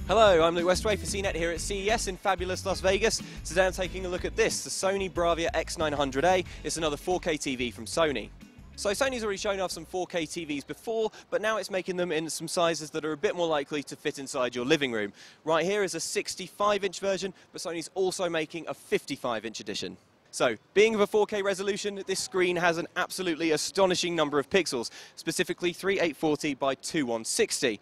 Hello, I'm Westaway for CNET here at CES in fabulous Las Vegas. Today I'm taking a look at this, the Sony Bravia X900A. It's another 4K TV from Sony. So Sony's already shown off some 4K TVs before, but now it's making them in some sizes that are a bit more likely to fit inside your living room. Right here is a 65-inch version, but Sony's also making a 55-inch edition. So, being of a 4K resolution, this screen has an absolutely astonishing number of pixels, specifically 3840 by 2160.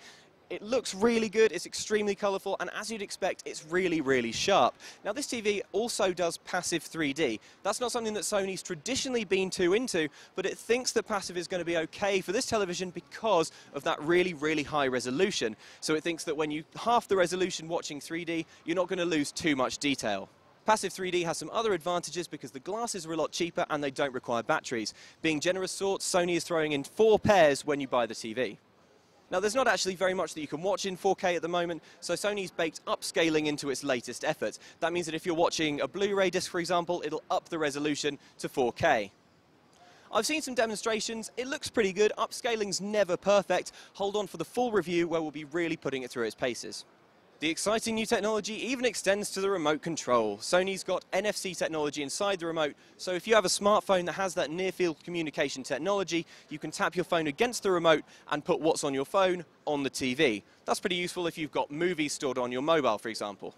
It looks really good, it's extremely colourful, and as you'd expect, it's really, really sharp. Now, this TV also does passive 3D. That's not something that Sony's traditionally been too into, but it thinks that passive is going to be okay for this television because of that really, really high resolution. So it thinks that when you half the resolution watching 3D, you're not going to lose too much detail. Passive 3D has some other advantages because the glasses are a lot cheaper and they don't require batteries. Being generous sorts, Sony is throwing in 4 pairs when you buy the TV. Now, there's not actually very much that you can watch in 4K at the moment, so Sony's baked upscaling into its latest effort. That means that if you're watching a Blu-ray disc, for example, it'll up the resolution to 4K. I've seen some demonstrations, it looks pretty good, upscaling's never perfect. Hold on for the full review where we'll be really putting it through its paces. The exciting new technology even extends to the remote control. Sony's got NFC technology inside the remote, so if you have a smartphone that has that near-field communication technology, you can tap your phone against the remote and put what's on your phone on the TV. That's pretty useful if you've got movies stored on your mobile, for example.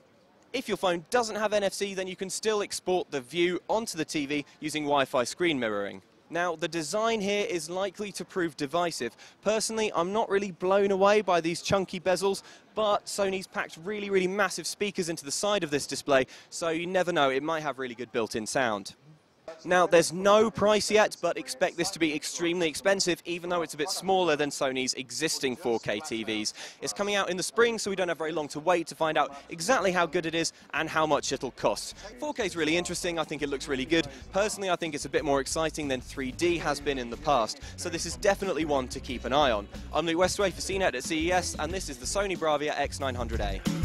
If your phone doesn't have NFC, then you can still export the view onto the TV using Wi-Fi screen mirroring. Now, the design here is likely to prove divisive. Personally, I'm not really blown away by these chunky bezels, but Sony's packed really, really massive speakers into the side of this display, so you never know, it might have really good built-in sound. Now, there's no price yet, but expect this to be extremely expensive, even though it's a bit smaller than Sony's existing 4K TVs. It's coming out in the spring, so we don't have very long to wait to find out exactly how good it is and how much it'll cost. 4K is really interesting. I think it looks really good. Personally, I think it's a bit more exciting than 3D has been in the past, so this is definitely one to keep an eye on. I'm Westaway for CNET at CES, and this is the Sony Bravia X900A.